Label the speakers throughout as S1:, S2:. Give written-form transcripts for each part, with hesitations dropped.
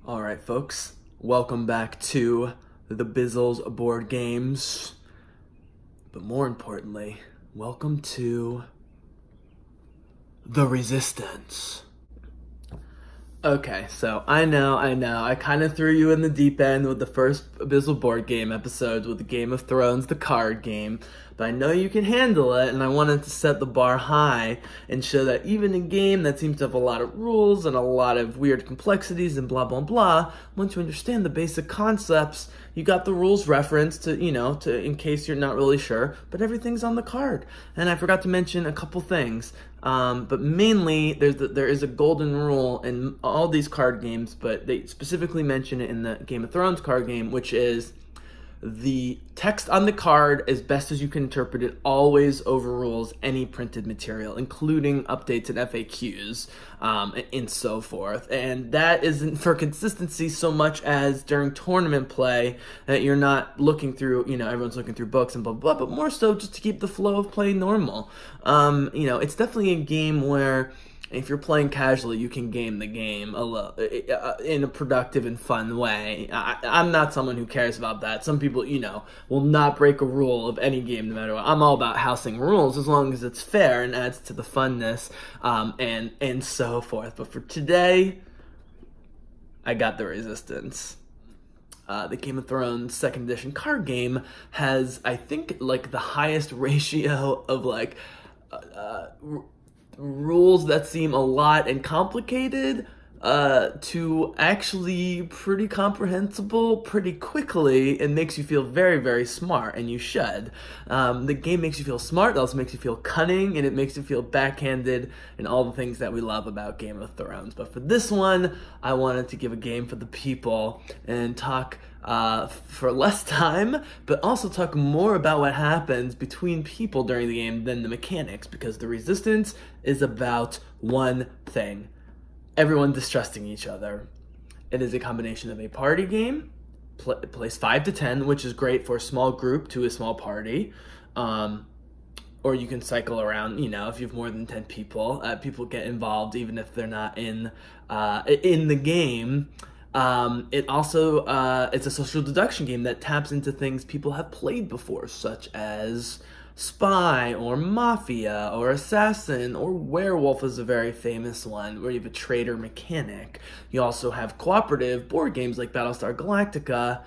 S1: Alright folks, welcome back to the Bizzle's board games, but more importantly, welcome to the Resistance. Okay, so I know, I kind of threw you in the deep end with the first Bizzle board game episodes with the Game of Thrones, the card game, but I know you can handle it, and I wanted to set the bar high and show that even a game that seems to have a lot of rules and a lot of weird complexities and blah, blah, blah, once you understand the basic concepts, you got the rules referenced to in case you're not really sure, but everything's on the card. And I forgot to mention a couple things. But mainly, there is a golden rule in all these card games, but they specifically mention it in the Game of Thrones card game, which is the text on the card, as best as you can interpret it, always overrules any printed material, including updates and FAQs, and so forth. And that isn't for consistency so much as during tournament play, that you're not looking through, everyone's looking through books and blah, blah, blah, but more so just to keep the flow of play normal. It's definitely a game where if you're playing casually, you can game the game in a productive and fun way. I'm not someone who cares about that. Some people, will not break a rule of any game no matter what. I'm all about housing rules as long as it's fair and adds to the funness, and so forth. But for today, I got the Resistance. The Game of Thrones 2nd edition card game has, I think, the highest ratio of rules that seem a lot and complicated to actually pretty comprehensible pretty quickly, and makes you feel very, very smart, and you should. The game makes you feel smart, it also makes you feel cunning, and it makes you feel backhanded, and all the things that we love about Game of Thrones. But for this one, I wanted to give a game for the people and talk for less time, but also talk more about what happens between people during the game than the mechanics, because the Resistance is about one thing: everyone distrusting each other. It is a combination of a party game, plays 5 to 10, which is great for a small group to a small party, or you can cycle around, if you have more than 10 people. People get involved even if they're not in the game. It also, it's a social deduction game that taps into things people have played before, such as Spy, or Mafia, or Assassin, or Werewolf is a very famous one, where you have a traitor mechanic. You also have cooperative board games like Battlestar Galactica,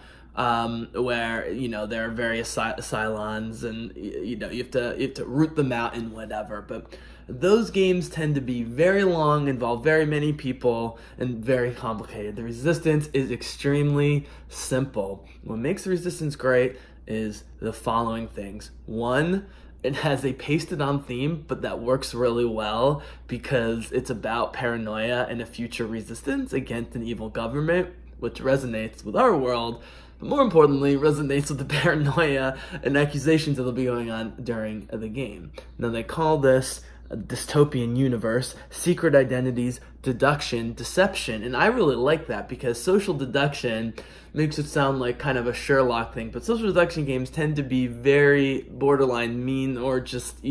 S1: where, there are various Cylons, and, you have to root them out and whatever, but those games tend to be very long, involve very many people, and very complicated. The Resistance is extremely simple. What makes the Resistance great is the following things. One, it has a pasted-on theme, but that works really well because it's about paranoia and a future resistance against an evil government, which resonates with our world, but more importantly, resonates with the paranoia and accusations that'll be going on during the game. Now, they call this a dystopian universe, secret identities, deduction, deception, and I really like that because social deduction makes it sound like kind of a Sherlock thing, but social deduction games tend to be very borderline mean, or just,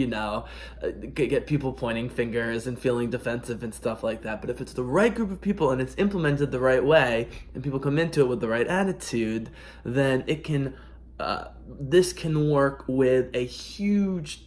S1: get people pointing fingers and feeling defensive and stuff like that. But if it's the right group of people and it's implemented the right way, and people come into it with the right attitude, then it can, this can work with a huge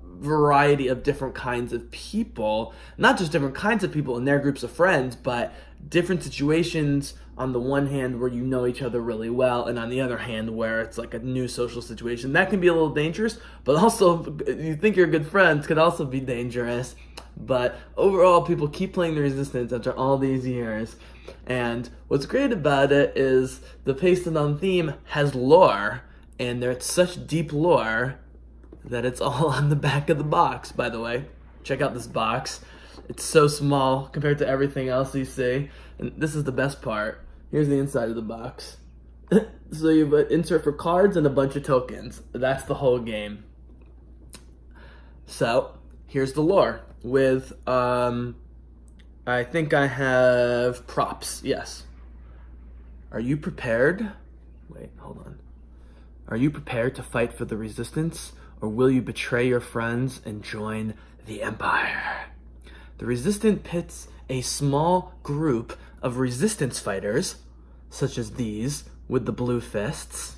S1: variety of different kinds of people, not just different kinds of people and their groups of friends, but different situations on the one hand where you know each other really well, and on the other hand where it's like a new social situation. That can be a little dangerous, but also you think you're good friends can also be dangerous. But overall, people keep playing the Resistance after all these years. And what's great about it is the pasted-on theme has lore, and there's such deep lore that it's all on the back of the box, by the way. Check out this box. It's so small compared to everything else you see. And this is the best part. Here's the inside of the box. So you have an insert for cards and a bunch of tokens. That's the whole game. So, here's the lore with, I think I have props. Yes. Are you prepared? Wait, hold on. Are you prepared to fight for the Resistance? Or will you betray your friends and join the Empire? The Resistance pits a small group of resistance fighters, such as these with the blue fists,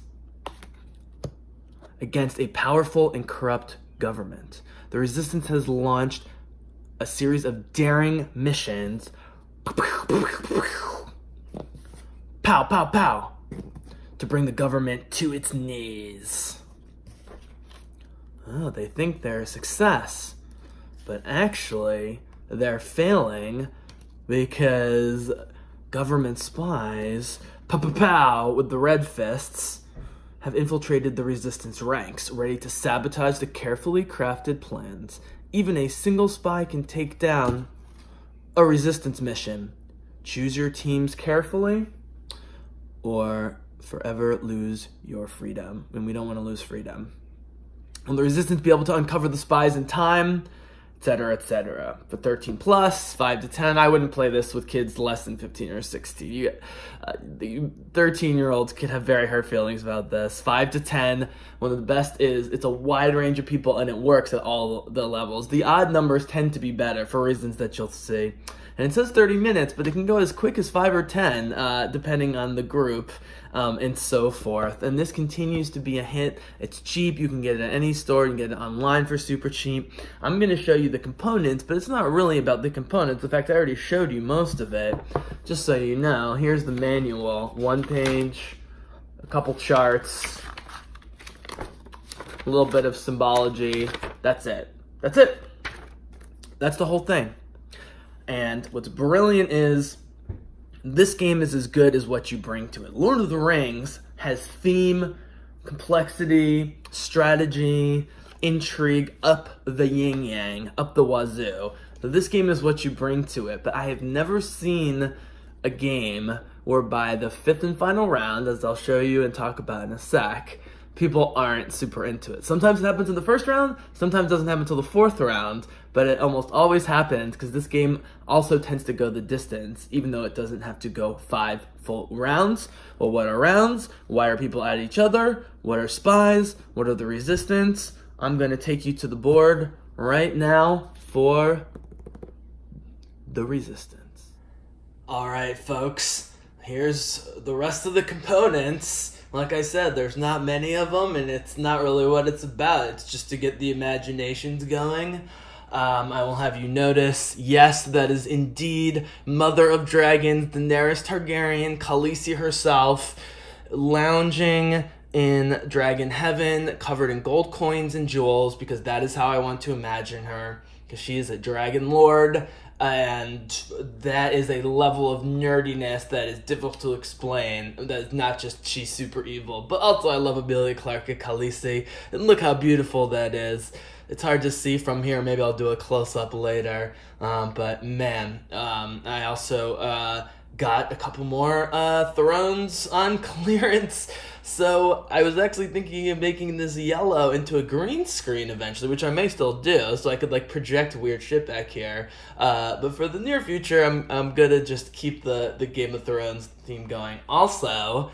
S1: against a powerful and corrupt government. The resistance has launched a series of daring missions. Pow, pow, pow, to bring the government to its knees. Oh, they think they're a success, but actually they're failing because government spies, pow, pow, pow, with the red fists, have infiltrated the resistance ranks, ready to sabotage the carefully crafted plans. Even a single spy can take down a resistance mission. Choose your teams carefully, or forever lose your freedom. And we don't want to lose freedom. Will the resistance be able to uncover the spies in time? Etc., etc. For 13 plus, 5 to 10, I wouldn't play this with kids less than 15 or 16. The 13-year-olds could have very hurt feelings about this. 5 to 10, one of the best is it's a wide range of people and it works at all the levels. The odd numbers tend to be better for reasons that you'll see. And it says 30 minutes, but it can go as quick as 5 or 10, depending on the group, and so forth. And this continues to be a hit. It's cheap. You can get it at any store. You can get it online for super cheap. I'm going to show you the components, but it's not really about the components. In fact, I already showed you most of it. Just so you know, here's the manual. 1 page, a couple charts, a little bit of symbology. That's it. That's it. That's the whole thing. And what's brilliant is this game is as good as what you bring to it. Lord of the Rings has theme, complexity, strategy, intrigue up the yin-yang, up the wazoo. So this game is what you bring to it. But I have never seen a game where by the 5th and final round, as I'll show you and talk about in a sec, people aren't super into it. Sometimes it happens in the 1st round, sometimes it doesn't happen until the 4th round, but it almost always happens because this game also tends to go the distance, even though it doesn't have to go 5 full rounds. Well, what are rounds? Why are people at each other? What are spies? What are the resistance? I'm going to take you to the board right now for the resistance. All right, folks, here's the rest of the components. Like I said, there's not many of them, and it's not really what it's about. It's just to get the imaginations going. I will have you notice, yes, that is indeed Mother of Dragons, Daenerys Targaryen, Khaleesi herself, lounging in Dragon Heaven, covered in gold coins and jewels, because that is how I want to imagine her, because she is a Dragon Lord, and that is a level of nerdiness that is difficult to explain. That is not just she's super evil, but also I love Emilia Clarke and Khaleesi, and look how beautiful that is. It's hard to see from here. Maybe I'll do a close-up later. But man, I also got a couple more thrones on clearance. So I was actually thinking of making this yellow into a green screen eventually, which I may still do, so I could like project weird shit back here. But for the near future, I'm gonna just keep the Game of Thrones theme going. Also,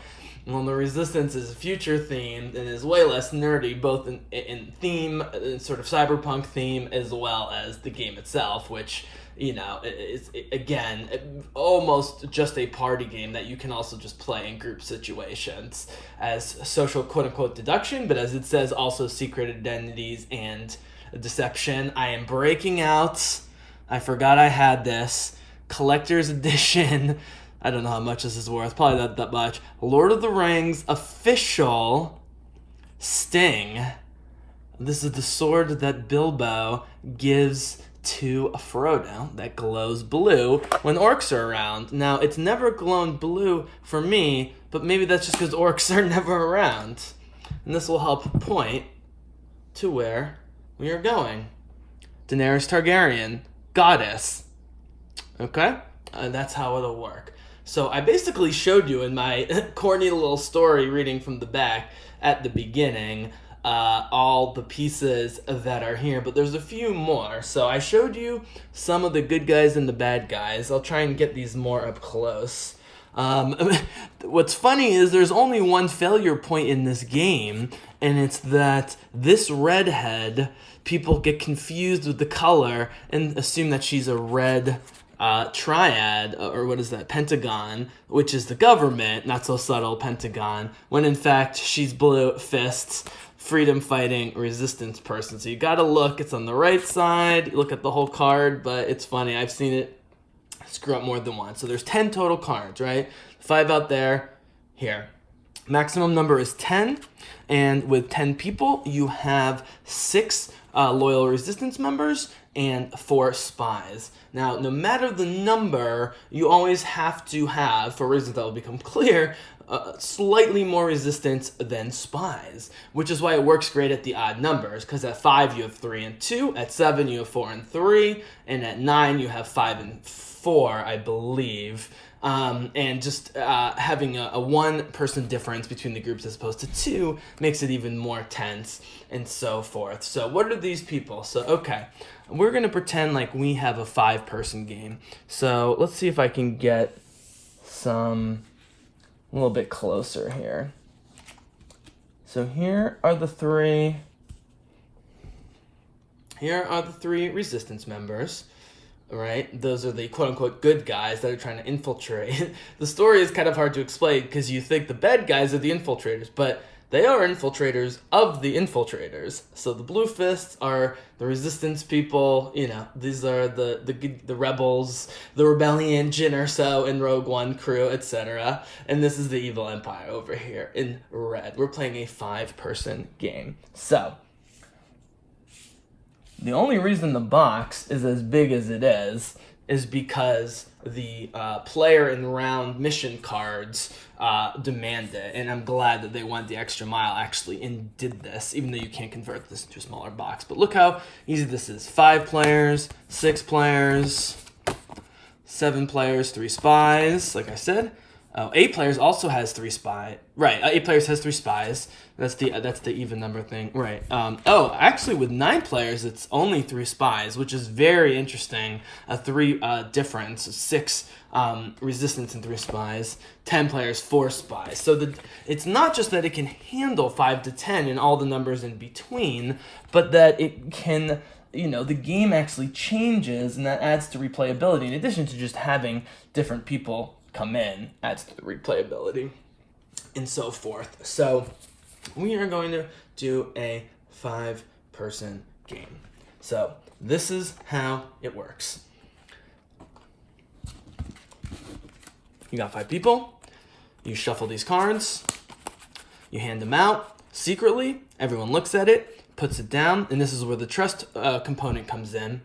S1: well, the Resistance is future themed and is way less nerdy, both in theme, in sort of cyberpunk theme, as well as the game itself, which, you know, is, again, almost just a party game that you can also just play in group situations as social quote-unquote deduction, but as it says, also secret identities and deception. I am breaking out. I forgot I had this. Collector's Edition. I don't know how much this is worth. Probably not that much. Lord of the Rings official Sting. This is the sword that Bilbo gives to Frodo that glows blue when orcs are around. Now, it's never glown blue for me, but maybe that's just because orcs are never around. And this will help point to where we are going. Daenerys Targaryen, goddess. Okay? And that's how it'll work. So I basically showed you in my corny little story reading from the back at the beginning all the pieces that are here, but there's a few more. So I showed you some of the good guys and the bad guys. I'll try and get these more up close. What's funny is there's only one failure point in this game, and it's that this redhead, people get confused with the color and assume that she's a red triad, or what is that, pentagon, which is the government, not so subtle Pentagon, when in fact she's blue, fists, freedom fighting, resistance person. So you gotta look, it's on the right side, you look at the whole card, but it's funny, I've seen it screw up more than once. So there's 10 total cards, right? 5 out there, here. Maximum number is 10, and with 10 people, you have 6 loyal resistance members and 4 spies. Now, no matter the number, you always have to have, for reasons that will become clear, slightly more resistance than spies, which is why it works great at the odd numbers, because at 5 you have 3 and 2, at 7 you have 4 and 3, and at 9 you have 5 and 4, I believe. And just having a one-person difference between the groups as opposed to 2 makes it even more tense, and so forth. So what are these people? So, okay, we're going to pretend like we have a 5-person game. So let's see if I can get some a little bit closer here. So here are the 3 resistance members. Right? Those are the quote-unquote good guys that are trying to infiltrate. The story is kind of hard to explain because you think the bad guys are the infiltrators, but they are infiltrators of the infiltrators. So the blue fists are the resistance people, you know, these are the rebels, the rebellion, Jin or so, and Rogue One crew, etc. And this is the evil empire over here in red. We're playing a 5-person game. So the only reason the box is as big as it is because the player and round mission cards demand it, and I'm glad that they went the extra mile actually and did this, even though you can't convert this into a smaller box. But look how easy this is. 5 players, 6 players, 7 players, 3 spies, like I said. 8 players also has 3 spies. Right, 8 players has 3 spies. That's the even number thing. Right. Actually, with 9 players, it's only 3 spies, which is very interesting. A 3 difference, 6 resistance and 3 spies. 10 players, 4 spies. So it's not just that it can handle 5 to 10 and all the numbers in between, but that it can, you know, the game actually changes, and that adds to replayability, in addition to just having different people come in, adds to the replayability, and so forth. So we are going to do a 5-person game. So this is how it works. You got 5 people, you shuffle these cards, you hand them out secretly, everyone looks at it, puts it down, and this is where the trust component comes in,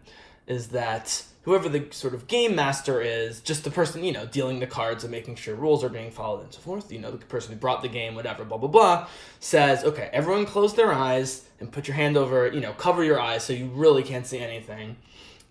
S1: is that whoever the sort of game master is, just the person, you know, dealing the cards and making sure rules are being followed and so forth, you know, the person who brought the game, whatever, blah, blah, blah, says, okay, everyone close their eyes and put your hand over, you know, cover your eyes so you really can't see anything.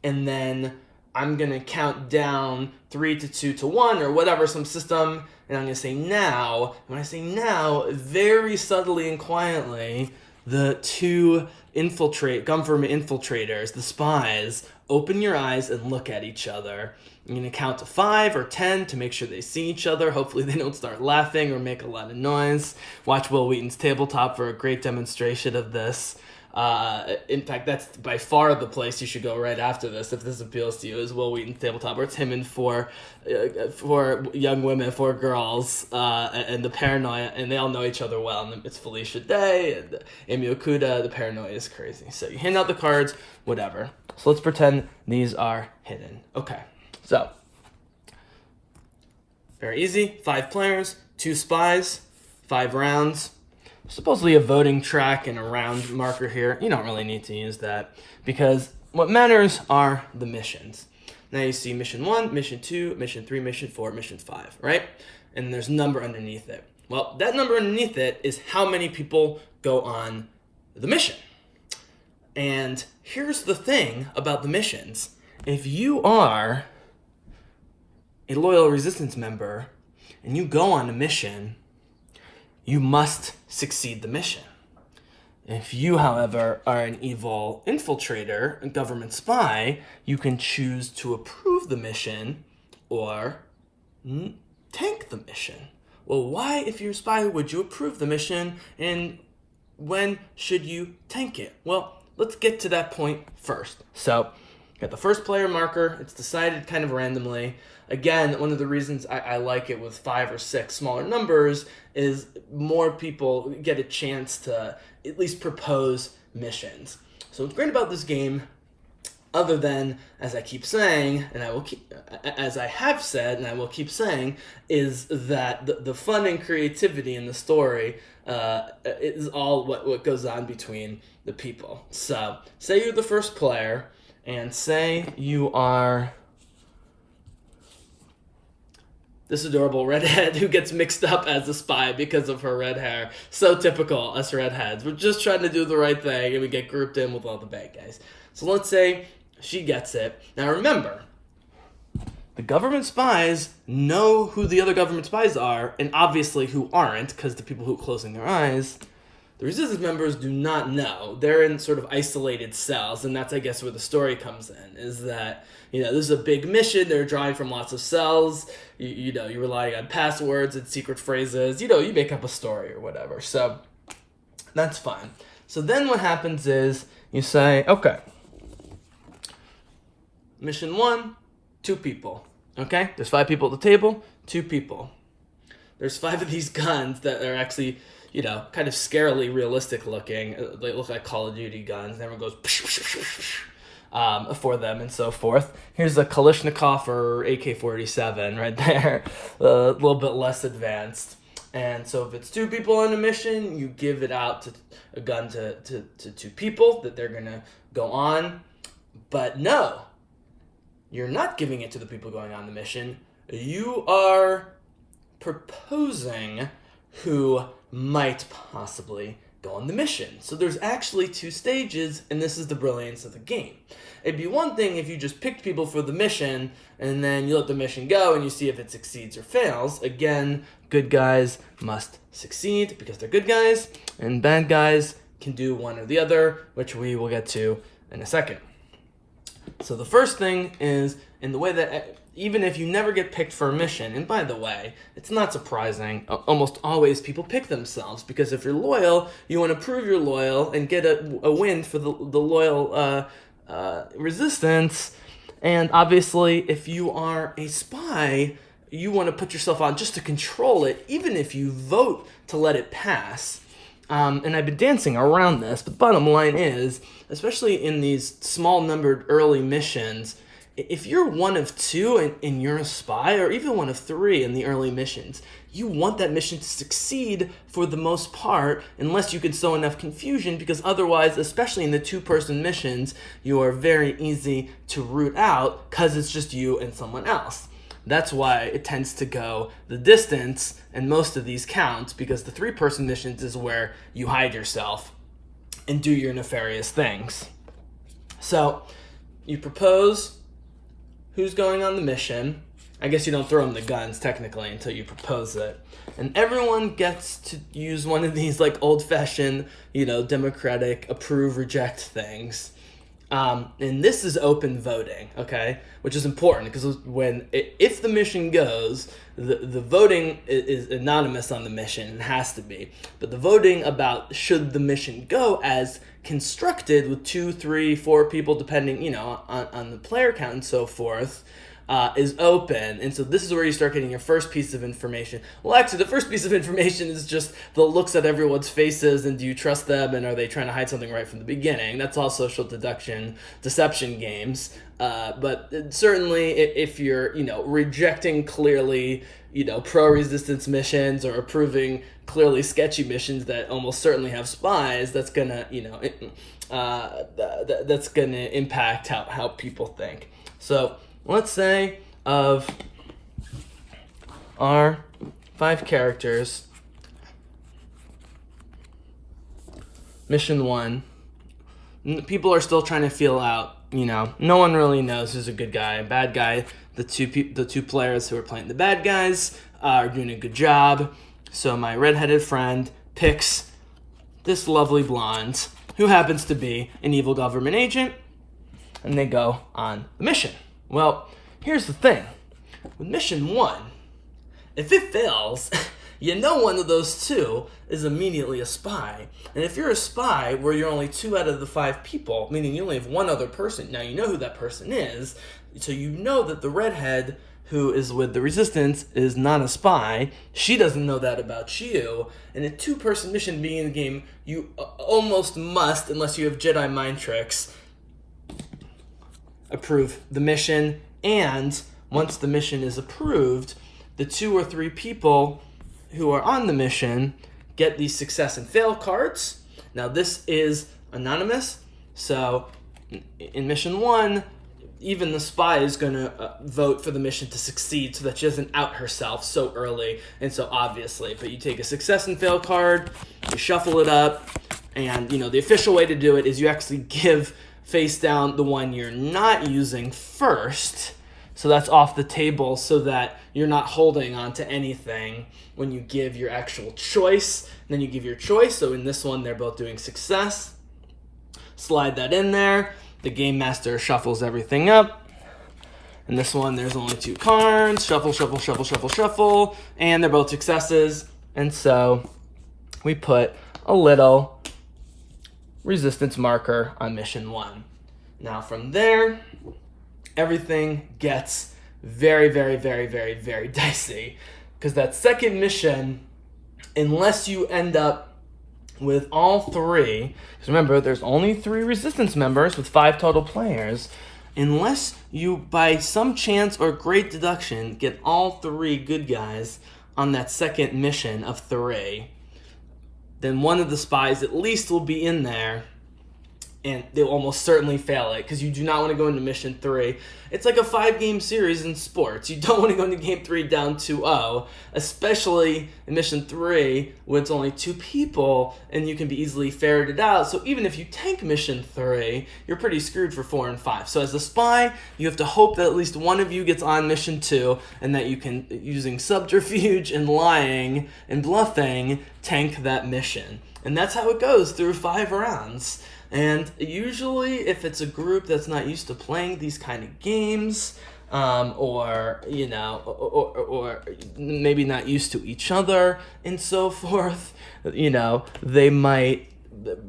S1: And then I'm going to count down 3 to 2 to 1 or whatever, some system, and I'm going to say now. When I say now, very subtly and quietly, the 2 government infiltrators, the spies, open your eyes and look at each other. You're going to count to 5 or 10 to make sure they see each other. Hopefully they don't start laughing or make a lot of noise. Watch Will Wheaton's Tabletop for a great demonstration of this. In fact, that's by far the place you should go right after this, if this appeals to you, is Will Wheaton's Tabletop, where it's him and 4 young women, 4 girls, and the paranoia, and they all know each other well. And it's Felicia Day and Amy Okuda. The paranoia is crazy. So you hand out the cards, whatever. So let's pretend these are hidden. Okay, so very easy. 5 players, 2 spies, 5 rounds. Supposedly a voting track and a round marker here. You don't really need to use that because what matters are the missions. Now you see mission 1, mission 2, mission 3, mission 4, mission 5, right? And there's a number underneath it. Well, that number underneath it is how many people go on the mission. And here's the thing about the missions. If you are a loyal resistance member and you go on a mission, you must succeed the mission. If you, however, are an evil infiltrator, a government spy, you can choose to approve the mission or tank the mission. Well, why, if you're a spy, would you approve the mission, and when should you tank it? Well, let's get to that point first. So, got the first player marker. It's decided kind of randomly. Again, one of the reasons I like it with 5 or 6 smaller numbers is more people get a chance to at least propose missions. So what's great about this game, other than, as I keep saying, and as I have said, and I will keep saying, is that the fun and creativity in the story is all what goes on between the people. So, say you're the first player, and say you are this adorable redhead who gets mixed up as a spy because of her red hair. So typical us redheads. We're just trying to do the right thing, and we get grouped in with all the bad guys. So let's say she gets it. Now remember, the government spies know who the other government spies are, and obviously who aren't, because the people who are closing their eyes. The Resistance members do not know. They're in sort of isolated cells, and that's, I guess, where the story comes in, is that, this is a big mission. They're drawing from lots of cells. You're relying on passwords and secret phrases. You make up a story or whatever. So that's fine. So then what happens is you say, okay, mission 1, 2 people. Okay? There's 5 people at the table, 2 people. There's 5 of these guns that are actually, kind of scarily realistic looking. They look like Call of Duty guns. And everyone goes for them and so forth. Here's a Kalashnikov or AK-47 right there, a little bit less advanced. And so if it's 2 people on a mission, you give it out a gun to 2 people that they're going to go on. But no, you're not giving it to the people going on the mission. You are proposing who might possibly go on the mission. So there's actually 2 stages, and this is the brilliance of the game. It'd be one thing if you just picked people for the mission, and then you let the mission go, and you see if it succeeds or fails. Again, good guys must succeed because they're good guys, and bad guys can do one or the other, which we will get to in a second. So the first thing is, in the way that even if you never get picked for a mission, and by the way, it's not surprising, almost always people pick themselves, because if you're loyal, you want to prove you're loyal and get a win for the loyal resistance, and obviously if you are a spy, you want to put yourself on just to control it, even if you vote to let it pass. And I've been dancing around this, but the bottom line is, especially in these small-numbered early missions, if you're one of 2 and you're a spy, or even one of 3 in the early missions, you want that mission to succeed for the most part, unless you can sow enough confusion, because otherwise, especially in the 2-person missions, you are very easy to root out, because it's just you and someone else. That's why it tends to go the distance, and most of these count, because the 3-person missions is where you hide yourself and do your nefarious things. So, you propose who's going on the mission. I guess you don't throw them the guns, technically, until you propose it. And everyone gets to use one of these, old-fashioned, democratic approve, reject things. And this is open voting, okay? Which is important, because if the mission goes, the voting is anonymous on the mission. It has to be. But the voting about should the mission go as constructed with 2, 3, 4 people, depending, on the player count and so forth, is open. And so this is where you start getting your first piece of information. Well, actually, the first piece of information is just the looks at everyone's faces, and do you trust them, and are they trying to hide something right from the beginning? That's all social deception games. But certainly, if you're, rejecting clearly, pro-resistance missions, or approving clearly sketchy missions that almost certainly have spies, that's gonna, that's gonna impact how people think. So let's say of our 5 characters, mission 1, people are still trying to feel out, no one really knows who's a good guy, a bad guy. The two players who are playing the bad guys are doing a good job. So my redheaded friend picks this lovely blonde, who happens to be an evil government agent, and they go on the mission. Well, here's the thing. With mission 1, if it fails, you know one of those two is immediately a spy. And if you're a spy where you're only 2 out of the 5 people, meaning you only have one other person, now you know who that person is, so you know that the redhead who is with the Resistance is not a spy. She doesn't know that about you. And a 2-person mission being in the game, you almost must, unless you have Jedi mind tricks, approve the mission. And once the mission is approved, the 2 or 3 people who are on the mission get these success and fail cards. Now this is anonymous, so in mission 1, even the spy is going to vote for the mission to succeed so that she doesn't out herself so early and so obviously. But you take a success and fail card, you shuffle it up, and the official way to do it is you actually give face down the one you're not using first. So that's off the table so that you're not holding on to anything when you give your actual choice. And then you give your choice. So in this one, they're both doing success. Slide that in there. The game master shuffles everything up. In this one, there's only 2 cards. Shuffle, shuffle, shuffle, shuffle, shuffle. And they're both successes. And so we put a little resistance marker on mission 1. Now from there, everything gets very, very, very, very, very dicey. Because that second mission, unless you end up with all 3, because remember, there's only 3 Resistance members with 5 total players. Unless you, by some chance or great deduction, get all 3 good guys on that second mission of 3, then one of the spies at least will be in there, and they'll almost certainly fail it, because you do not want to go into mission 3. It's like a 5-game series in sports. You don't want to go into game 3 down 2-0, especially in mission 3 when it's only 2 people and you can be easily ferreted out. So even if you tank mission 3, you're pretty screwed for 4 and 5. So as a spy, you have to hope that at least one of you gets on mission 2 and that you can, using subterfuge and lying and bluffing, tank that mission. And that's how it goes through 5 rounds. And usually, if it's a group that's not used to playing these kind of games, or maybe not used to each other and so forth, they might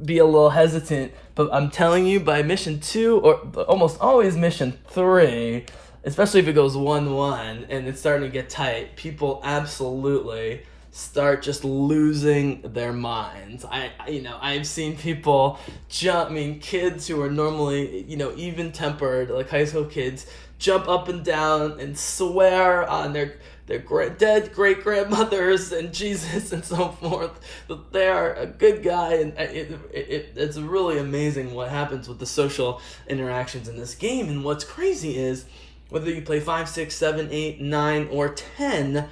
S1: be a little hesitant. But I'm telling you, by mission 2, or almost always mission 3, especially if it goes 1-1 and it's starting to get tight, people absolutely start just losing their minds. I've seen people kids who are normally, even-tempered, like high school kids, jump up and down and swear on their dead great-grandmothers and Jesus and so forth, that they are a good guy. And it's really amazing what happens with the social interactions in this game. And what's crazy is, whether you play 5, 6, 7, 8, 9, or 10,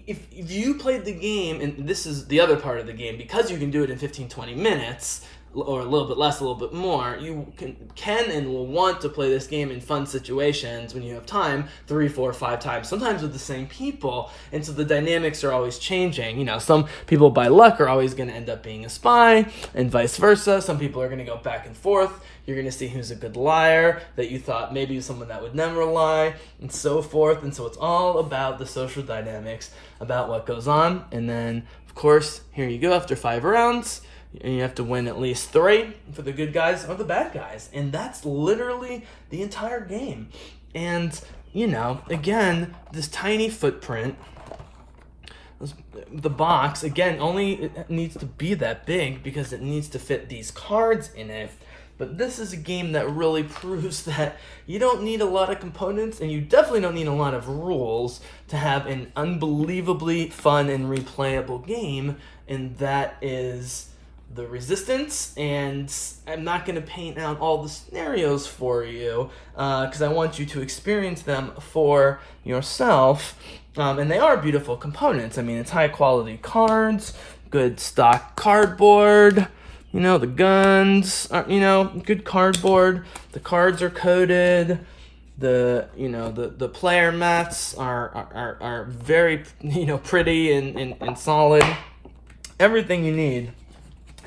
S1: if you played the game, and this is the other part of the game, because you can do it in 15-20 minutes, or a little bit less, a little bit more, you can and will want to play this game in fun situations when you have time, 3, 4, 5 times, sometimes with the same people, and so the dynamics are always changing. Some people by luck are always going to end up being a spy, and vice versa. Some people are going to go back and forth. You're going to see who's a good liar, that you thought maybe someone that would never lie, and so forth. And so it's all about the social dynamics, about what goes on. And then, of course, here you go after 5 rounds. And you have to win at least 3 for the good guys or the bad guys. And that's literally the entire game. And, again, this tiny footprint, the box, again, only it needs to be that big because it needs to fit these cards in it. But this is a game that really proves that you don't need a lot of components, and you definitely don't need a lot of rules to have an unbelievably fun and replayable game, and that is the Resistance. And I'm not going to paint out all the scenarios for you because I want you to experience them for yourself. And they are beautiful components. I mean, it's high quality cards, good stock cardboard. The guns are, good cardboard. The cards are coated. The player mats are very, pretty and solid. Everything you need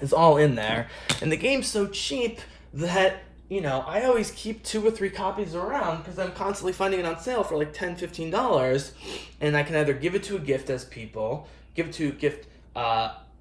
S1: is all in there. And the game's so cheap that, I always keep 2 or 3 copies around because I'm constantly finding it on sale for like $10, $15. And I can either give it to a gift as people gift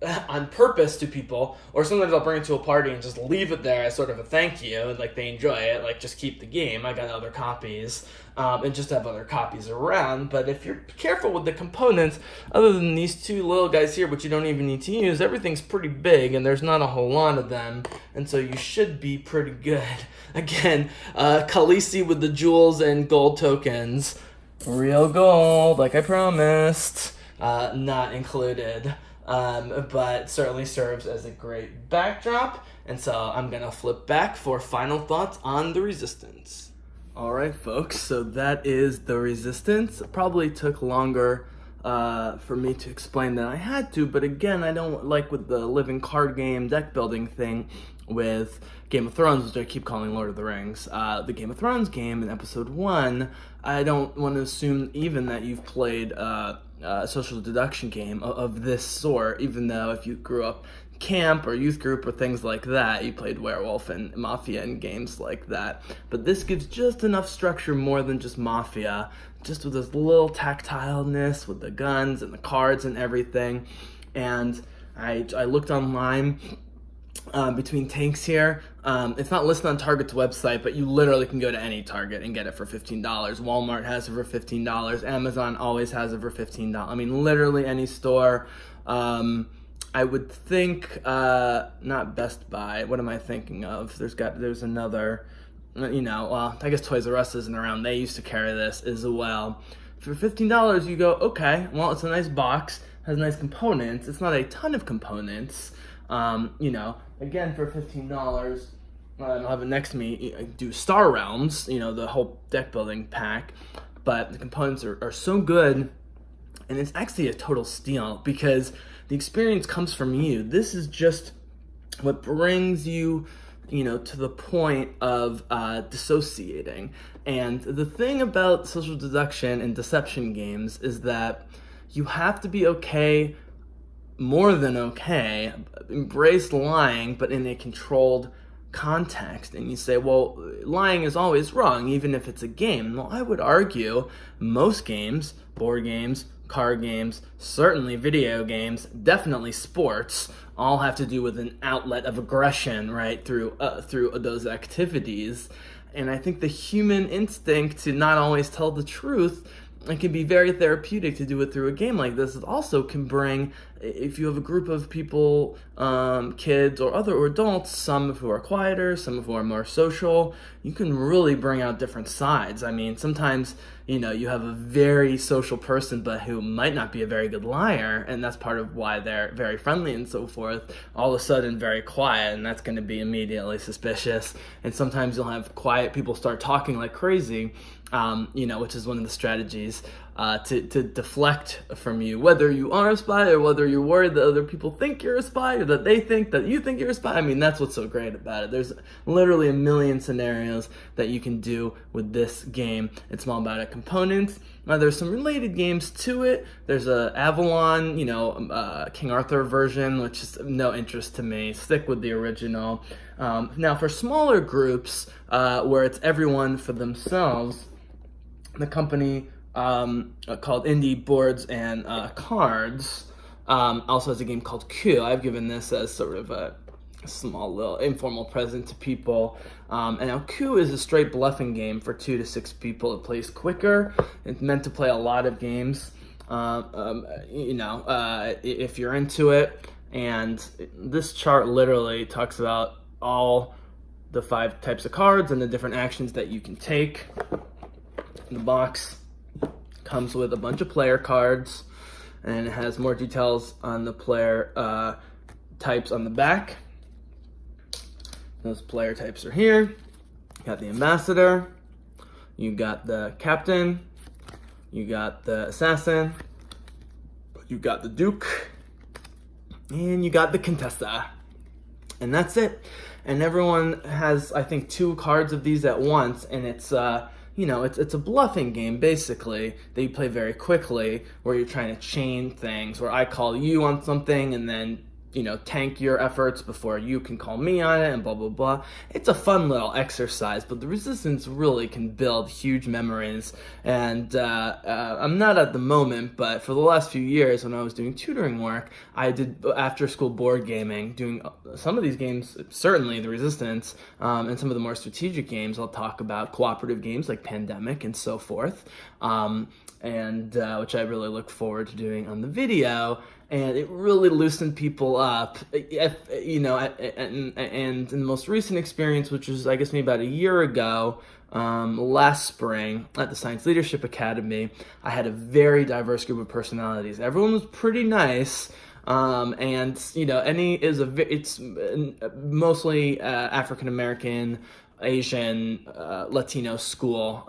S1: on purpose to people, or sometimes I'll bring it to a party and just leave it there as sort of a thank you, and like they enjoy it, like just keep the game. I got other copies, and just have other copies around. But if you're careful with the components, other than these two little guys here, which you don't even need to use, everything's pretty big, and there's not a whole lot of them, and so you should be pretty good. Again, Khaleesi with the jewels and gold tokens, real gold, like I promised, not included. But certainly serves as a great backdrop. And so I'm going to flip back for final thoughts on the Resistance. All right, folks, so that is the Resistance. It probably took longer for me to explain than I had to, but again, I don't like with the living card game deck building thing with Game of Thrones, which I keep calling Lord of the Rings. The Game of Thrones game in episode 1, I don't want to assume even that you've played social deduction game of this sort, even though if you grew up camp or youth group or things like that, you played Werewolf and Mafia and games like that. But this gives just enough structure more than just Mafia, just with this little tactileness with the guns and the cards and everything. And I looked online between tanks here. It's not listed on Target's website, but you literally can go to any Target and get it for $15. Walmart has it for $15. Amazon always has it for $15. I mean, literally any store. I would think, not Best Buy. What am I thinking of? There's another, I guess Toys R Us isn't around. They used to carry this as well. For $15, you go, okay, well, it's a nice box, has nice components. It's not a ton of components. Again, for $15, I'll have it next to me, I do Star Realms, the whole deck building pack, but the components are so good, and it's actually a total steal, because the experience comes from you. This is just what brings you, to the point of dissociating. And the thing about social deduction and deception games is that you have to be okay, more than okay, embrace lying, but in a controlled context. And you say, well, lying is always wrong, even if it's a game. Well, I would argue most games, board games, card games, certainly video games, definitely sports, all have to do with an outlet of aggression, right, through those activities. And I think the human instinct to not always tell the truth, it can be very therapeutic to do it through a game like this. It also can bring, if you have a group of people, kids or other adults, some who are quieter, some who are more social, you can really bring out different sides. I mean, sometimes, you have a very social person, but who might not be a very good liar, and that's part of why they're very friendly and so forth, all of a sudden very quiet, and that's going to be immediately suspicious. And sometimes you'll have quiet people start talking like crazy, which is one of the strategies to deflect from you, whether you are a spy or whether you're worried that other people think you're a spy or that they think that you think you're a spy. I mean, that's what's so great about it. There's literally a million scenarios that you can do with this game. It's all about components. There's some related games to it. There's a Avalon, King Arthur version, which is no interest to me. Stick with the original. Now, for smaller groups where it's everyone for themselves, the company called Indie Boards and Cards also has a game called Q. I've given this as sort of a small little informal present to people. And now Q is a straight bluffing game for 2 to 6 people. It plays quicker. It's meant to play a lot of games, if you're into it. And this chart literally talks about all the 5 types of cards and the different actions that you can take. The box comes with a bunch of player cards, and it has more details on the player types on the back. Those player types are here. You got the ambassador, you got the captain, you got the assassin, you got the duke, and you got the contessa. And that's it. And everyone has, I think, 2 cards of these at once, and it's it's a bluffing game, basically, that you play very quickly, where you're trying to chain things, where I call you on something, and then, tank your efforts before you can call me on it, and blah, blah, blah. It's a fun little exercise, but the Resistance really can build huge memories. And I'm not at the moment, but for the last few years when I was doing tutoring work, I did after-school board gaming, doing some of these games, certainly the Resistance, and some of the more strategic games. I'll talk about cooperative games like Pandemic and so forth, and which I really look forward to doing on the video. And it really loosened people up, and in the most recent experience, which was, I guess, maybe about a year ago, last spring at the Science Leadership Academy, I had a very diverse group of personalities. Everyone was pretty nice, and it's mostly African American, Asian, Latino school,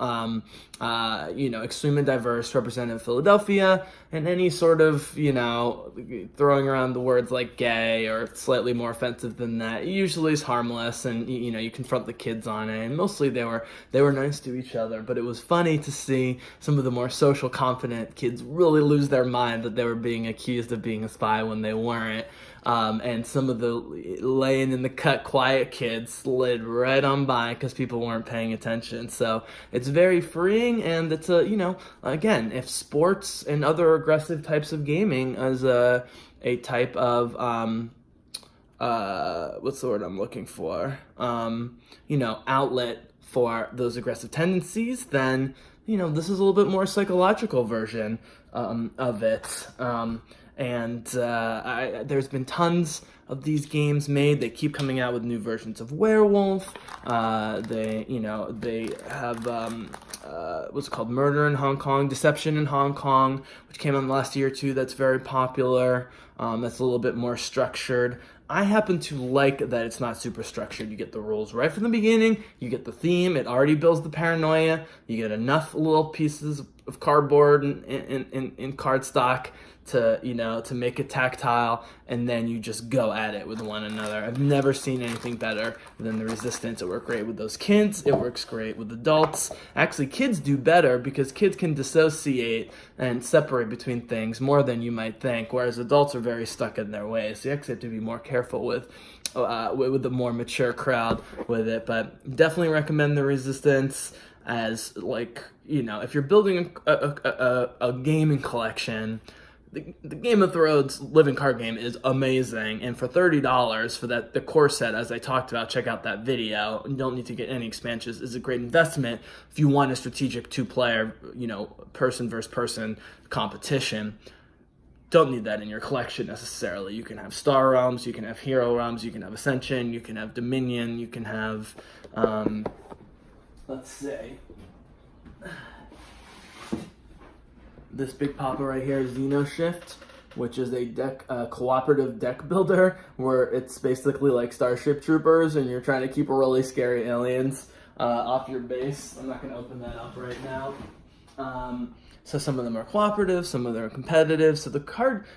S1: extremely diverse, represented in Philadelphia, and any sort of, throwing around the words like gay or slightly more offensive than that usually is harmless, and, you confront the kids on it, and mostly they were nice to each other. But it was funny to see some of the more social confident kids really lose their mind that they were being accused of being a spy when they weren't. And some of the laying in the cut quiet kids slid right on by because people weren't paying attention. So it's very freeing, and it's again, if sports and other aggressive types of gaming as a type of what's the word I'm looking for? Outlet for those aggressive tendencies, then this is a little bit more psychological version of it. There's been tons of these games made. They keep coming out with new versions of Werewolf. They have what's called Murder in Hong Kong, Deception in Hong Kong, which came out last year too. That's very popular. That's a little bit more structured. I happen to like that it's not super structured. You get the rules right from the beginning. You get the theme. It already builds the paranoia. You get enough little pieces of cardboard and in cardstock to make it tactile, and then you just go at it with one another. I've never seen anything better than the Resistance. It worked great with those kids. It works great with adults. Actually, kids do better because kids can dissociate and separate between things more than you might think, whereas adults are very stuck in their ways. So you actually have to be more careful with the more mature crowd with it. But definitely recommend the Resistance as, if you're building a gaming collection. The Game of Thrones living card game is amazing, and for $30 for the core set, as I talked about, check out that video. You don't need to get any expansions. It's a great investment if you want a strategic two-player, person versus person competition. Don't need that in your collection necessarily. You can have Star Realms, you can have Hero Realms, you can have Ascension, you can have Dominion, you can have, let's see. This big papa right here is Xeno Shift, which is a cooperative deck builder where it's basically like Starship Troopers and you're trying to keep really scary aliens off your base. I'm not going to open that up right now. So some of them are cooperative, some of them are competitive. So the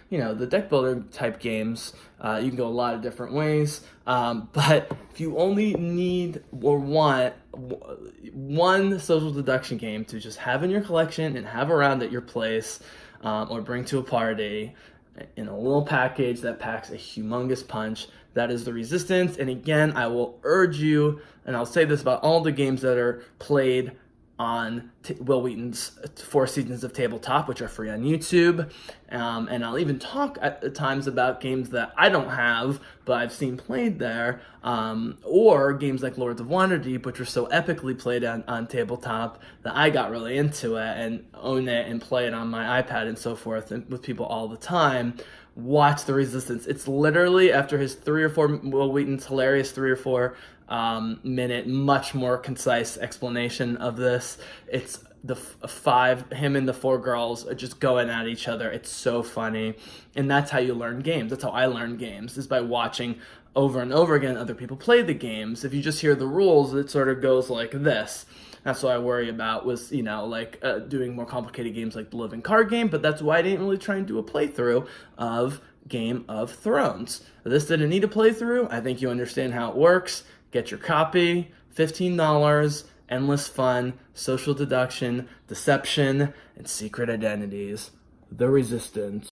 S1: the deck builder type games, you can go a lot of different ways. But if you only need or want one social deduction game to just have in your collection and have around at your place, or bring to a party in a little package that packs a humongous punch, that is the Resistance. And again, I will urge you, and I'll say this about all the games that are played on Will Wheaton's 4 Seasons of Tabletop, which are free on YouTube. And I'll even talk at times about games that I don't have, but I've seen played there, or games like Lords of Waterdeep, which are so epically played on tabletop that I got really into it and own it and play it on my iPad and so forth, and with people all the time. Watch the Resistance. It's literally, after his Will Wheaton's hilarious 3 or 4 minute, much more concise explanation of this. It's him and the 4 girls are just going at each other. It's so funny. And that's how you learn games. That's how I learn games, is by watching over and over again other people play the games. If you just hear the rules, it sort of goes like this. That's what I worry about, was, doing more complicated games like the Living Card Game, but that's why I didn't really try and do a playthrough of Game of Thrones. This didn't need a playthrough. I think you understand how it works. Get your copy, $15, endless fun, social deduction, deception, and secret identities. The Resistance.